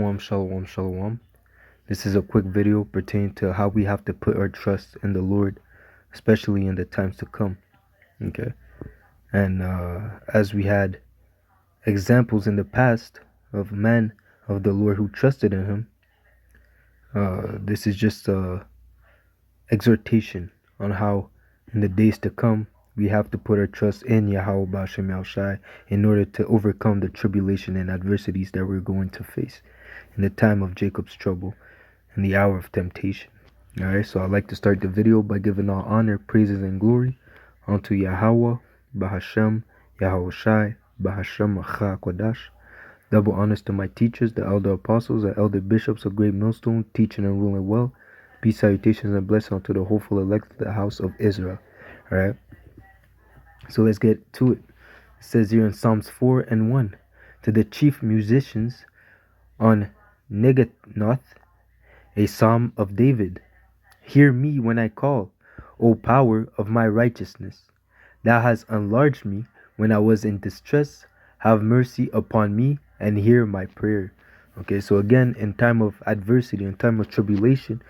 Shalom, shalom. This is a quick video pertaining to how we have to put our trust in the Lord, especially in the times to come. Okay. And as we had examples in the past of men of the Lord who trusted in Him, this is just a exhortation on how in the days to come we have to put our trust in Yahweh Bashem Yahushai in order to overcome the tribulation and adversities that we're going to face in the time of Jacob's trouble in the hour of temptation. Alright, so I'd like to start the video by giving all honor, praises, and glory unto Yahweh, Bahashem, Yahushai, Bahashem Acha Kodash. Double honors to my teachers, the elder apostles, the elder bishops of Great Millstone, teaching and ruling well. Peace, salutations, and blessings unto the hopeful elect of the house of Israel. Alright, so let's get to it. It says here in Psalms 4 and 1, to the chief musicians on Negatoth, a psalm of David. Hear me when I call, O power of my righteousness. Thou hast enlarged me when I was in distress. Have mercy upon me and hear my prayer. Okay, so again, in time of adversity, in time of tribulation,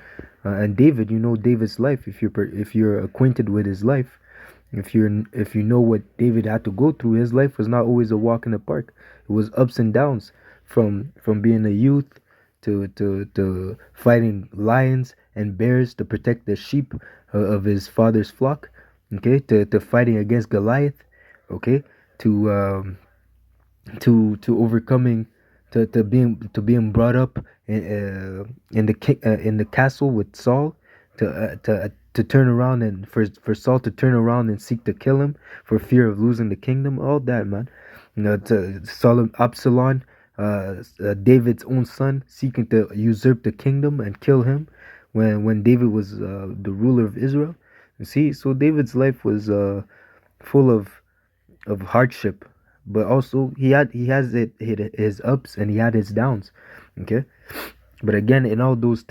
and David, you know David's life. If you're acquainted with his life, if you know what David had to go through, his life was not always a walk in the park. It was ups and downs from being a youth to fighting lions and bears to protect the sheep of his father's flock, okay, to fighting against Goliath, okay, to overcoming to being brought up in the castle with Saul, to turn around and for Saul to turn around and seek to kill him for fear of losing the kingdom. All that, man. To Absalom, David's own son, seeking to usurp the kingdom and kill him when David was the ruler of Israel. You see, so David's life was full of hardship, but also his ups and he had his downs. Okay, but again, in all those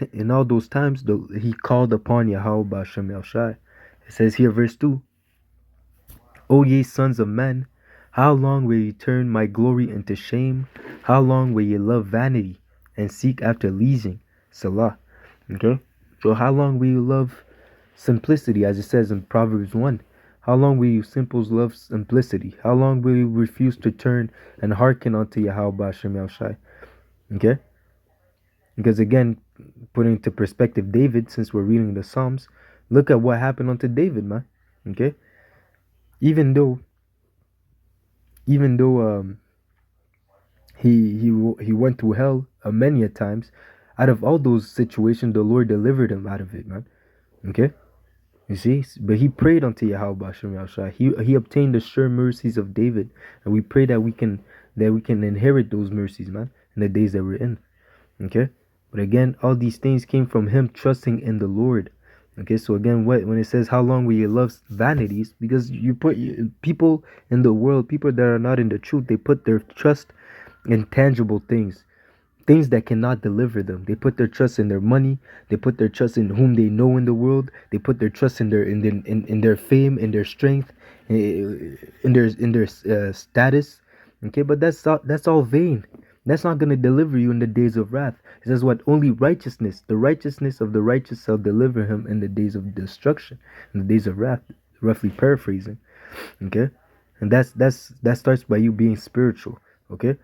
times, he called upon Yahweh Bashem Yahushai. It says here, verse 2, O ye sons of men, how long will ye turn my glory into shame? How long will ye love vanity and seek after leasing? Salah. Okay, so how long will you love simplicity, as it says in Proverbs 1? How long will you simples love simplicity? How long will you refuse to turn and hearken unto Yahweh Bashem Yahushai? Okay, because again, putting into perspective David, since we're reading the Psalms, look at what happened unto David, man. Okay, even though he went through hell many a times, out of all those situations, the Lord delivered him out of it, man. Okay, you see, but he prayed unto Yahweh Bashem Yahushua. He obtained the sure mercies of David, and we pray that we can inherit those mercies, man, in the days that we're in. Okay, but again, all these things came from him trusting in the Lord. Okay, so again, when it says how long will you love vanities, because you put people in the world, people that are not in the truth, they put their trust in tangible things that cannot deliver them. They put their trust in their money. They put their trust in whom they know in the world. They put their trust in their fame, in their strength, in their status. Okay, but that's all vain. That's not going to deliver you in the days of wrath. It says what? Only righteousness, the righteousness of the righteous shall deliver him in the days of destruction, in the days of wrath. Roughly paraphrasing. Okay, and that starts by you being spiritual. Okay,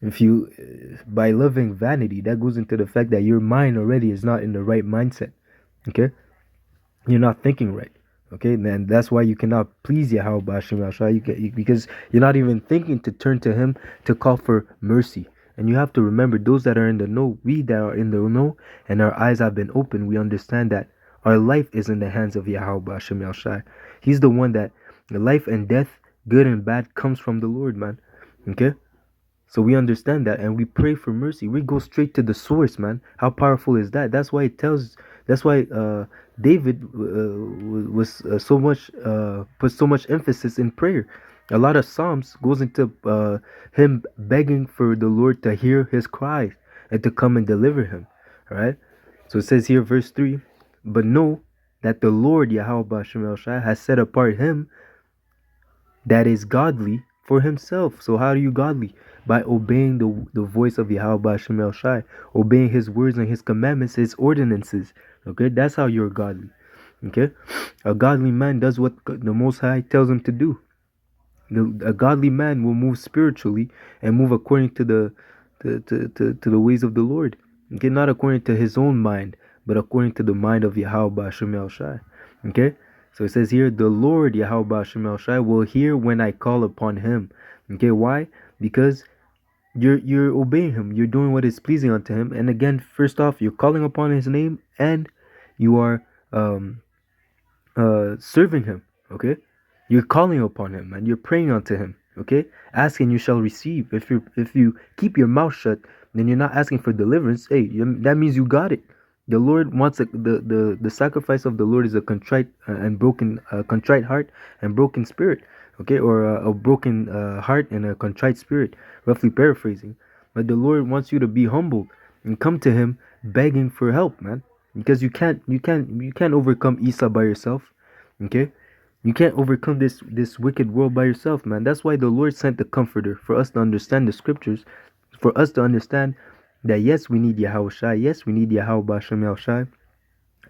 if you by loving vanity, that goes into the fact that your mind already is not in the right mindset. Okay, you're not thinking right. Okay, then that's why you cannot please Yahweh Bashim Yahshua, because you're not even thinking to turn to him to call for mercy. And you have to remember, those that are in the know, we that are in the know and our eyes have been opened, we understand that our life is in the hands of Yahweh Bashim Yahshua. He's the one that the life and death, good and bad, comes from the Lord, man. Okay, so we understand that, and we pray for mercy. We go straight to the source, man. How powerful is that? That's why it tells. That's why David was so much put so much emphasis in prayer. A lot of Psalms goes into him begging for the Lord to hear his cries and to come and deliver him. All right. So it says here, verse 3, but know that the Lord Yahweh Bashem El Shai has set apart him that is godly for himself. So how are you godly? by obeying the voice of Yahweh Ba'Shem El Shai, obeying his words and his commandments, his ordinances. Okay, that's how you're godly. Okay, a godly man does what the Most High tells him to do. A godly man will move spiritually and move according to the ways of the Lord. Okay, not according to his own mind, but according to the mind of Yahweh Ba'Shem El Shai. Okay, so it says here, the Lord Yahweh Ba'Shem El Shai will hear when I call upon him. Okay, why? Because you're obeying him, you're doing what is pleasing unto him. And again, first off, you're calling upon his name, and you are serving him. Okay, you're calling upon him and you're praying unto him. Okay, ask and you shall receive. If you keep your mouth shut, then you're not asking for deliverance. Hey, that means you got it. The Lord wants the sacrifice of the Lord is a contrite and broken contrite heart and broken spirit. Okay, or a broken heart and a contrite spirit, roughly paraphrasing. But the Lord wants you to be humble and come to him begging for help, man, because you can't overcome Esau by yourself. Okay, you can't overcome this wicked world by yourself, man. That's why the Lord sent the Comforter, for us to understand the scriptures, for us to understand that yes, we need Yahweh Shai, yes, we need Yahweh Ba'Shem El Shai,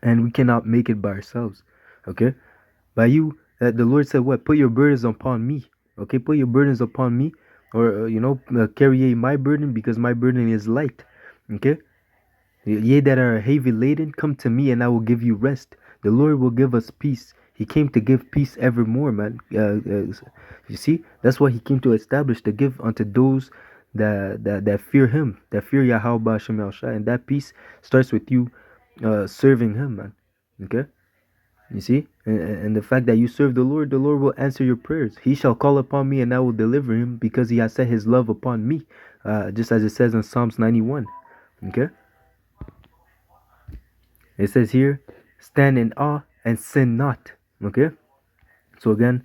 and we cannot make it by ourselves. Okay, by you, the Lord said, what? Put your burdens upon me. Okay, put your burdens upon me, or carry my burden, because my burden is light. Okay, ye that are heavy laden, come to me, and I will give you rest. The Lord will give us peace. He came to give peace evermore, man. You see, that's what he came to establish, to give unto those that fear him, that fear Yahweh Ba'Shem El Shai. And that peace starts with you serving him, man. Okay, you see, and the fact that you serve the Lord will answer your prayers. He shall call upon me, and I will deliver him, because he has set his love upon me, just as it says in Psalms 91. Okay, it says here, stand in awe and sin not. Okay, so again,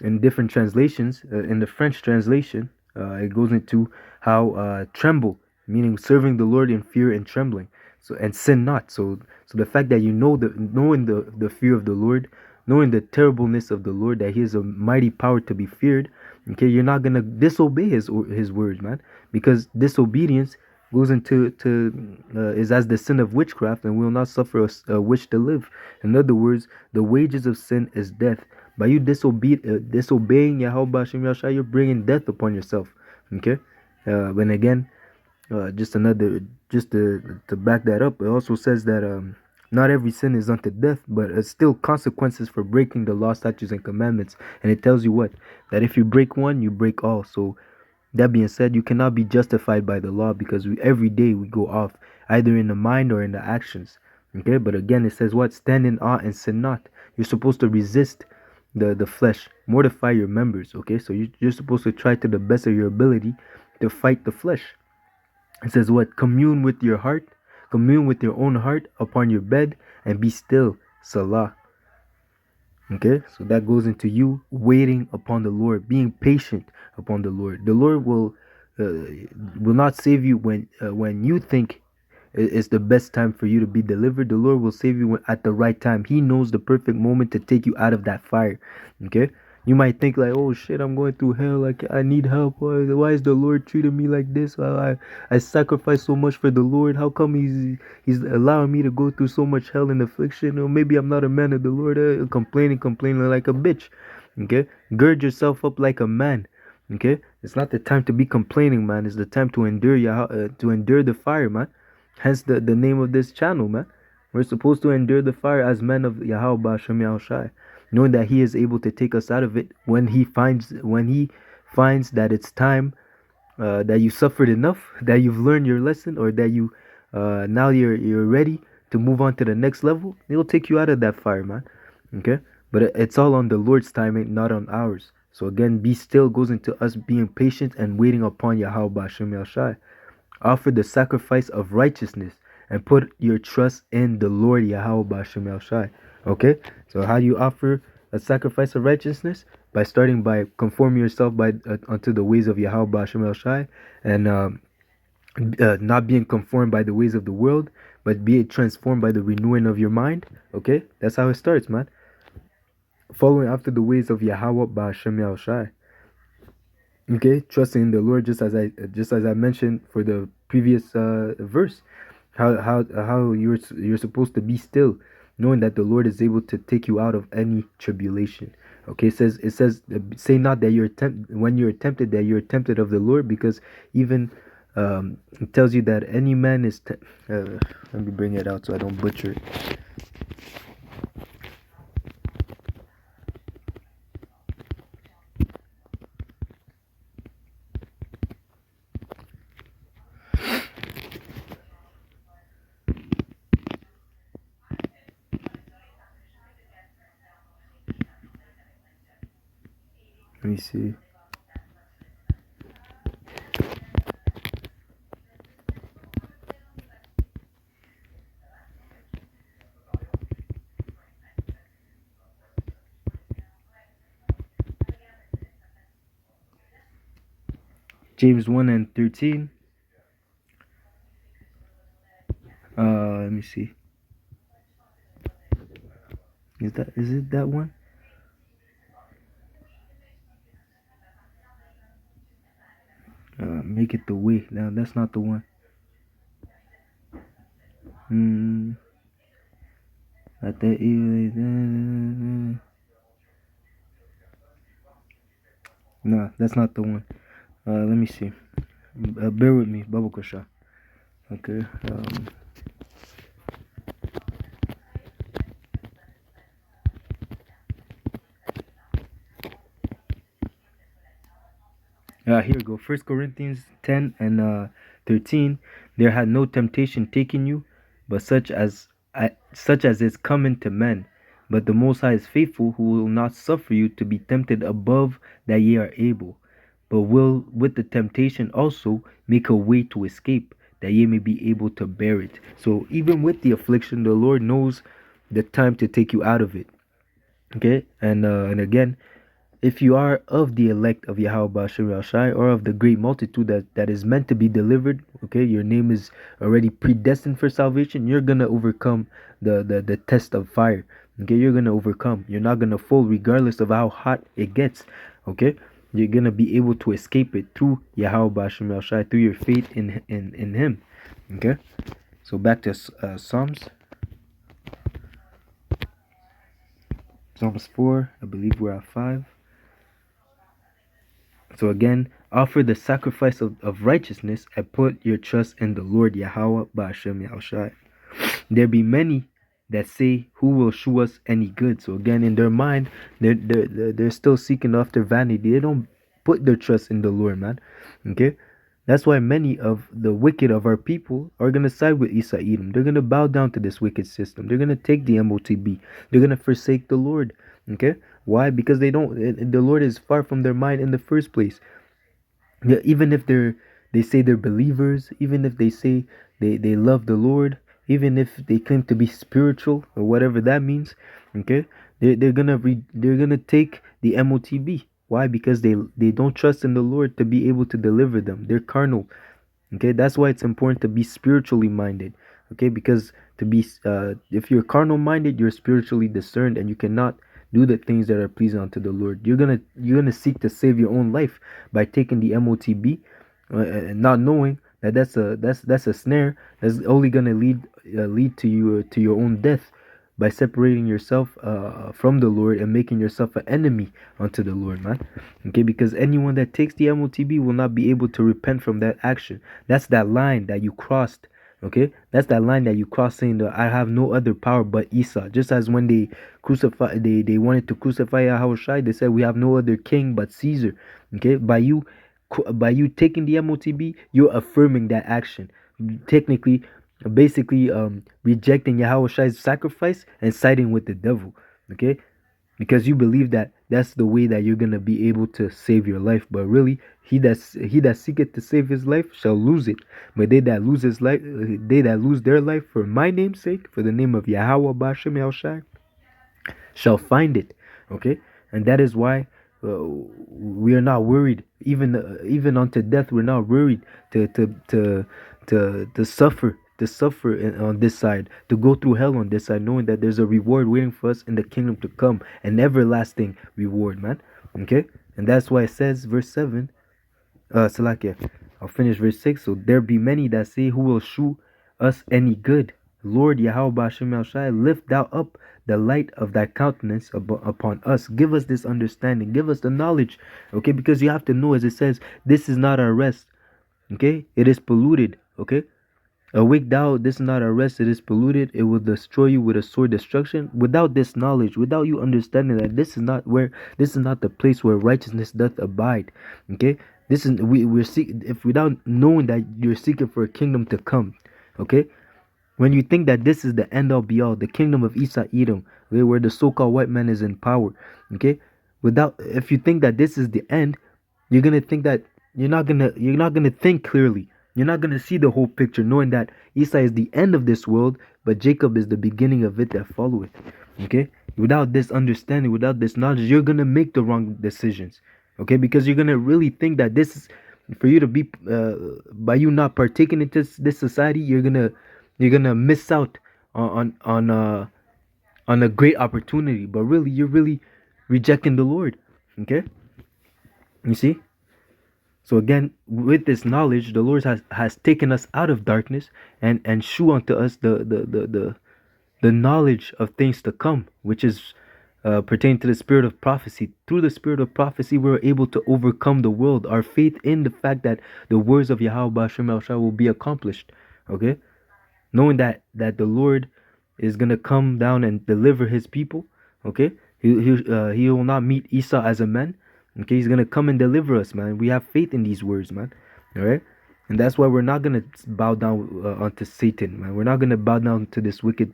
in different translations, in the French translation, it goes into how tremble, meaning serving the Lord in fear and trembling. So, and sin not. So the fact that knowing the fear of the Lord, knowing the terribleness of the Lord, that he is a mighty power to be feared. Okay, you're not gonna disobey his words, man, because disobedience goes into is as the sin of witchcraft, and will not suffer a witch to live. In other words, the wages of sin is death. By you disobeying Yahweh Ba'Shem Yahshua, you're bringing death upon yourself. Okay, when again, just to back that up, it also says that not every sin is unto death, but it's still consequences for breaking the law, statutes, and commandments. And it tells you what? That if you break one, you break all. So that being said, you cannot be justified by the law, because every day we go off, either in the mind or in the actions. Okay, but again, it says what? Stand in awe and sin not. You're supposed to resist the flesh, mortify your members. Okay, so you're supposed to try to the best of your ability to fight the flesh. It says what? Commune with your heart, commune with your own heart upon your bed, and be still. Salah. Okay, so that goes into you waiting upon the Lord, being patient upon the Lord. The Lord will not save you when you think it's the best time for you to be delivered. The Lord will save you at the right time. He knows the perfect moment to take you out of that fire. Okay, you might think like, oh shit, I'm going through hell, like I need help. Why is the Lord treating me like this? I sacrifice so much for the Lord. How come he's allowing me to go through so much hell and affliction? Or maybe I'm not a man of the Lord. Complaining like a bitch. Okay, gird yourself up like a man. Okay, it's not the time to be complaining, man. It's the time to endure the fire, man. Hence the name of this channel, man. We're supposed to endure the fire as men of Yahweh Ba'Shem Yahushai, knowing that he is able to take us out of it when he finds that it's time, that you suffered enough, that you've learned your lesson, or that you now you're ready to move on to the next level. He'll take you out of that fire, man. Okay, but it's all on the Lord's timing, not on ours. So again, be still goes into us being patient and waiting upon Yahweh Ba'Shem Yahushai. Offer the sacrifice of righteousness and put your trust in the Lord Yahweh Ba'Shem El Shai. Okay, so how do you offer a sacrifice of righteousness? By starting by conforming yourself unto the ways of Yahweh Ba'Shem El Shai, and not being conformed by the ways of the world, but be transformed by the renewing of your mind. Okay, that's how it starts, man. Following after the ways of Yahweh Ba'Shem El Shai. Okay, trusting in the Lord, just as I mentioned for the previous verse, how you're supposed to be still, knowing that the Lord is able to take you out of any tribulation. Okay, it says say not that when you're tempted that you're tempted of the Lord, because even it tells you that any man is let me bring it out so I don't butcher it. Let me see. James 1:13. Let me see. Is it that one? Make it the way. Now that's not the one. Hmm. Let that evil. No, that's not the one. Let me see. Bear with me, Baba Kosha. Okay. Here we go. 1 Corinthians 10:13. There had no temptation taken you, but such as is common to men. But the Most High is faithful, who will not suffer you to be tempted above that ye are able, but will with the temptation also make a way to escape, that ye may be able to bear it. So even with the affliction, the Lord knows the time to take you out of it. Okay, and again, if you are of the elect of Yahweh Bashir Al Shai, or of the great multitude that is meant to be delivered, okay, your name is already predestined for salvation, you're gonna overcome the test of fire. Okay, you're gonna overcome. You're not gonna fall regardless of how hot it gets. Okay, you're gonna be able to escape it through Yahweh Bashir Al Shai, through your faith in Him. Okay, so back to Psalms 4. I believe we're at 5. So again, offer the sacrifice of righteousness and put your trust in the Lord Yahweh Ba'ashem Yahushai. There be many that say, who will shew us any good? So again, in their mind, they're still seeking after vanity. They don't put their trust in the Lord, man. Okay? That's why many of the wicked of our people are going to side with Isa Edom. They're going to bow down to this wicked system. They're going to take the MOTB. They're going to forsake the Lord. Okay? Why? Because the Lord is far from their mind in the first place. Yeah, even if they say they're believers, even if they say they love the Lord, even if they claim to be spiritual or whatever that means, okay, they're gonna take the MOTB. Why? Because they don't trust in the Lord to be able to deliver them. They're carnal. Okay, that's why it's important to be spiritually minded. Okay, because to be if you're carnal minded, you're spiritually discerned, and you cannot do the things that are pleasing unto the Lord. You're gonna seek to save your own life by taking the MOTB, and not knowing that that's a snare that's only gonna lead to your own death, by separating yourself from the Lord and making yourself an enemy unto the Lord, man. Okay, because anyone that takes the MOTB will not be able to repent from that action. That's that line that you crossed. Okay, that's that line that you crossed, saying that I have no other power but Isa. Just as when they wanted to crucify Yahushua, they said we have no other king but Caesar. Okay, by you taking the MOTB, you're affirming that action. Technically, basically rejecting Yahweh's sacrifice and siding with the devil. Okay, because you believe that that's the way that you're gonna be able to save your life, but really he that seeketh to save his life shall lose it. But they that lose their life for my name's sake, for the name of Yahweh Bashem Yahushai, shall find it. Okay, and that is why we are not worried, even unto death. We're not worried to suffer on this side, to go through hell on this side, knowing that there's a reward waiting for us in the kingdom to come, an everlasting reward, man. Okay, and that's why it says, verse 7, Salakia, I'll finish verse 6. So there be many that say, who will shew us any good? Lord Yahweh Hashem El Shai, lift thou up the light of thy countenance upon us. Give us this understanding. Give us the knowledge. Okay, because you have to know, as it says, this is not our rest. Okay, it is polluted. Okay, awake thou, this is not our rest, it is polluted, it will destroy you with a sore destruction. Without this knowledge, without you understanding that this is not the place where righteousness doth abide. Okay, this is we're seeking, if without knowing that you're seeking for a kingdom to come. Okay, when you think that this is the end all be all, the kingdom of Isa Edom, okay, where the so-called white man is in power. Okay, without, if you think that this is the end, you're gonna think that you're not gonna think clearly. You're not gonna see the whole picture, knowing that Esau is the end of this world, but Jacob is the beginning of it that followeth. Okay, without this understanding, without this knowledge, you're gonna make the wrong decisions. Okay, because you're gonna really think that this is for you to be by you not partaking in this society, you're gonna miss out on a great opportunity. But really, you're really rejecting the Lord. Okay, you see. So again, with this knowledge, the Lord has taken us out of darkness and shew unto us the knowledge of things to come, which is pertaining to the spirit of prophecy. Through the spirit of prophecy, we're able to overcome the world. Our faith in the fact that the words of Yahweh B'Ashem El Shai will be accomplished. Okay, knowing that the Lord is gonna come down and deliver His people. Okay, he will not meet Esau as a man. Okay, he's gonna come and deliver us, man. We have faith in these words, man. All right, and that's why we're not gonna bow down unto Satan, man. We're not gonna bow down to this wicked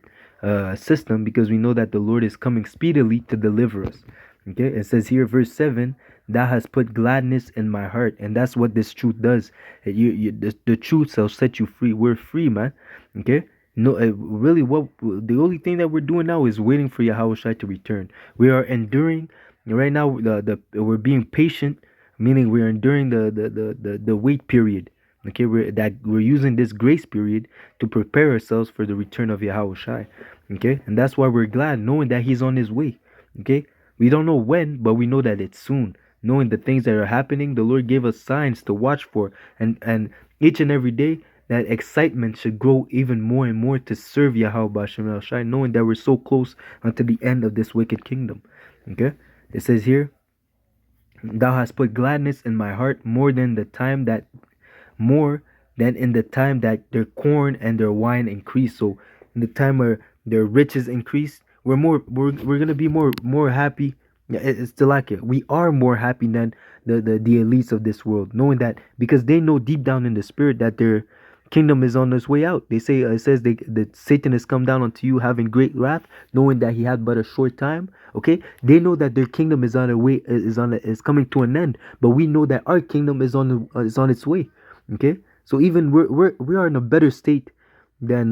system, because we know that the Lord is coming speedily to deliver us. Okay, it says here, verse 7, thou hast put gladness in my heart, and that's what this truth does. The truth shall set you free. We're free, man. Okay. No, really, what the only thing that we're doing now is waiting for Yahweh Shai to return. We are enduring right now. We're being patient, meaning we're enduring the wait period. Okay, we're using this grace period to prepare ourselves for the return of Yahweh Shai. Okay, and that's why we're glad, knowing that He's on His way. Okay, we don't know when, but we know that it's soon. Knowing the things that are happening, the Lord gave us signs to watch for, and each and every day, that excitement should grow even more and more to serve Yahweh B'Ashem El Shai, knowing that we're so close unto the end of this wicked kingdom. Okay, it says here, thou hast put gladness in my heart more than in the time that their corn and their wine increase. So in the time where their riches increase, we're gonna be more happy. Yeah, it's still like it. We are more happy than the elites of this world, knowing that, because they know deep down in the spirit that their kingdom is on its way out. They say, it says that Satan has come down unto you having great wrath, knowing that he had but a short time. Okay, they know that their kingdom is on the way, is coming to an end. But we know that our kingdom is on its way. Okay, so even we are in a better state than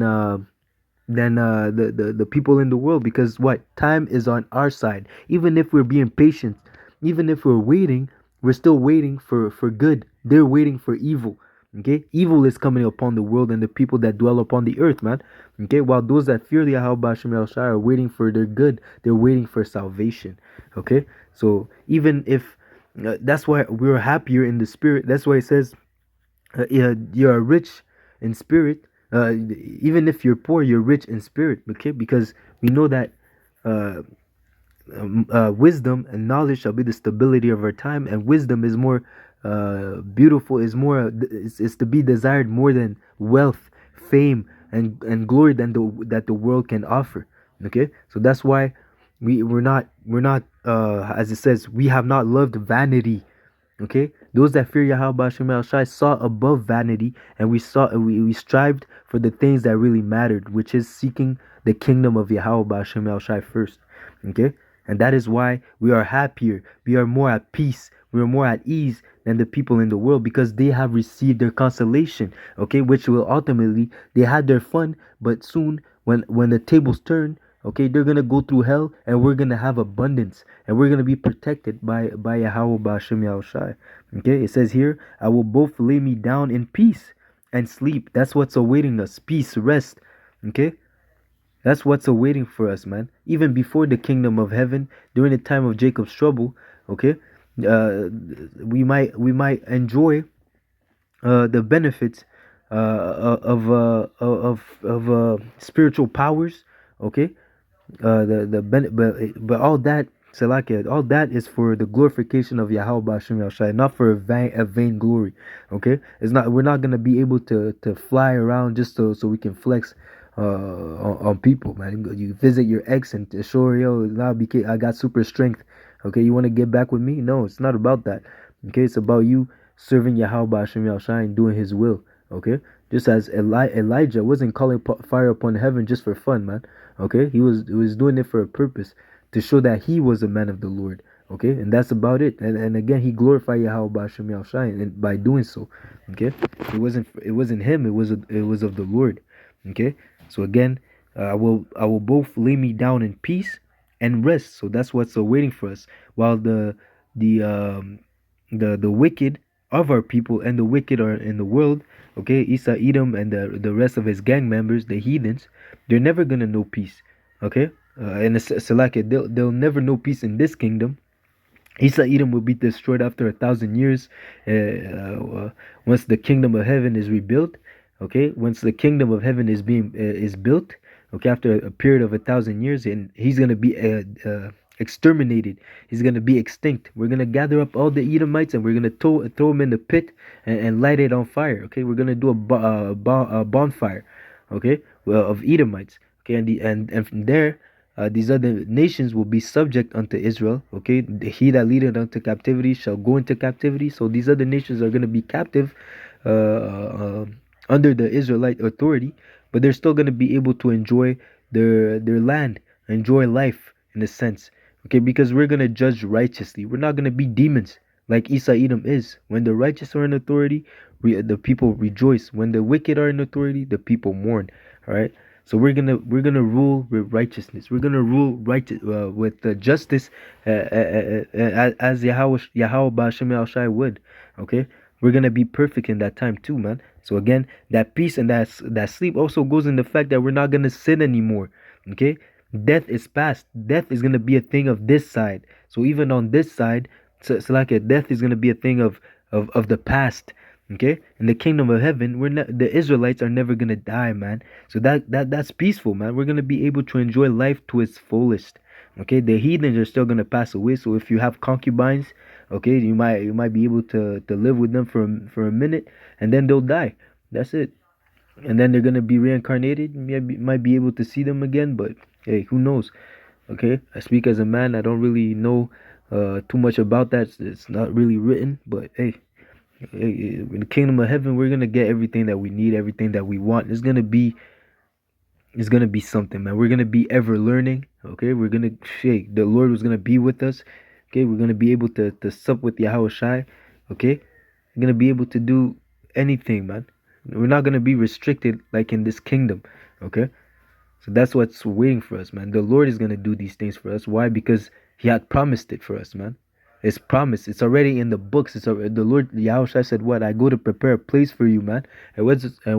the people in the world, because what, time is on our side. Even if we're being patient, even if we're waiting, we're still waiting for good. They're waiting for evil. Okay, evil is coming upon the world and the people that dwell upon the earth, man. Okay, while those that fear the Yahweh B'Ashem El Shai are waiting for their good, they're waiting for salvation. Okay, so even if that's why we're happier in the spirit. That's why it says you are rich in spirit. Even if you're poor, you're rich in spirit. Okay, because we know that wisdom and knowledge shall be the stability of our time, and wisdom is more beautiful, is to be desired more than wealth, fame, and glory that the world can offer. Okay, so that's why we're not as it says, we have not loved vanity. Okay, those that fear Yahweh B'Ashem El Shai saw above vanity, and we strived for the things that really mattered, which is seeking the kingdom of Yahweh B'Ashem El Shai first. Okay, and that is why we are happier, we are more at peace, we are more at ease than the people in the world, because they have received their consolation. Okay, which will ultimately, they had their fun, but soon when the tables turn, okay, they're gonna go through hell, and we're gonna have abundance, and we're gonna be protected by Yahweh B'Ashem Yahushai. Okay, it says here, I will both lay me down in peace and sleep. That's what's awaiting us, peace, rest. Okay, that's what's awaiting for us, man. Even before the kingdom of heaven, during the time of Jacob's trouble, okay, we might enjoy the benefits of spiritual powers. Okay, but all that, Salakia, all that is for the glorification of Yahweh Bashim Yahshai, not for a vain glory. Okay, it's not. We're not gonna be able to fly around just so we can flex on people, man. You visit your ex and to show her, yo, now I got super strength. Okay, you want to get back with me? No, it's not about that. Okay, it's about you serving Yahweh Bashim Yahshai and doing His will. Okay, just as Elijah wasn't calling fire upon heaven just for fun, man. Okay, he was doing it for a purpose, to show that he was a man of the Lord. Okay, and that's about it. And again, he glorified Yahweh B'Hashem Yahushai, and by doing so. Okay, it wasn't him. It was of the Lord. Okay, so again, I will both lay me down in peace and rest. So that's what's waiting for us. While the the wicked of our people and the wicked are in the world, okay, Isa Edom and the rest of his gang members, the heathens, they're never gonna know peace. Okay, and it's Salaki, they'll never know peace in this kingdom. Isa Edom will be destroyed after 1,000 years. Once the kingdom of heaven is rebuilt, okay. Once the kingdom of heaven is built, okay. After a period of 1,000 years, and he's gonna be exterminated. He's gonna be extinct. We're gonna gather up all the Edomites and we're gonna throw them in the pit and light it on fire. Okay, we're gonna do a bonfire, okay, well, of Edomites. Okay, and from there, these other nations will be subject unto Israel. Okay, he that leadeth unto captivity shall go into captivity. So these other nations are going to be captive under the Israelite authority, but they're still going to be able to enjoy their land, enjoy life in a sense. Okay, because we're going to judge righteously. We're not going to be demons like Isa Edom is. When the righteous are in authority, the people rejoice. When the wicked are in authority, the people mourn. All right. So we're gonna rule with righteousness. We're gonna rule with justice, as Yahweh Ba'Shem Al Shai would. Okay, we're gonna be perfect in that time too, man. So again, that peace and that sleep also goes in the fact that we're not gonna sin anymore. Okay, death is past. Death is gonna be a thing of this side. So even on this side, so like death is gonna be a thing of the past. Okay, in the kingdom of heaven, the Israelites are never gonna die, man. So that's peaceful, man. We're gonna be able to enjoy life to its fullest. Okay, the heathens are still gonna pass away. So if you have concubines, okay, you might be able to live with them for a minute, and then they'll die. That's it. And then they're gonna be reincarnated. You might be able to see them again, but hey, who knows? Okay, I speak as a man. I don't really know too much about that. It's not really written, but hey, in the kingdom of heaven, we're gonna get everything that we need, everything that we want. It's gonna be something, man. We're gonna be ever learning. Okay, we're gonna shake. The Lord was gonna be with us. Okay, we're gonna be able to sup with Yahweh Shai. Okay, we're gonna be able to do anything, man. We're not gonna be restricted like in this kingdom. Okay, so that's what's waiting for us, man. The Lord is gonna do these things for us. Why? Because He had promised it for us, man. It's promised. It's already in the books. It's already, the Lord Yahushua said, "What? I go to prepare a place for you, man. And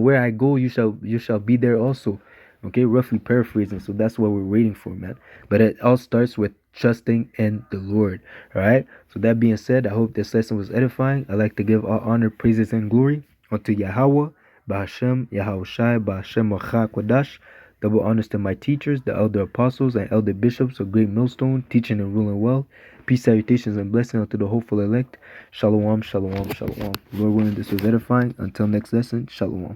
where I go, you shall be there also." Okay, roughly paraphrasing. So that's what we're waiting for, man. But it all starts with trusting in the Lord. All right. So that being said, I hope this lesson was edifying. I like to give all honor, praises, and glory unto Yahweh, Bahashem, Yahushai, Bahashem, Wachak, Wadash. Double honors to my teachers, the elder apostles and elder bishops of Great Millstone, teaching and ruling well. Peace, salutations, and blessing unto the hopeful elect. Shalom, shalom, shalom. Lord willing, this was edifying. Until next lesson, shalom.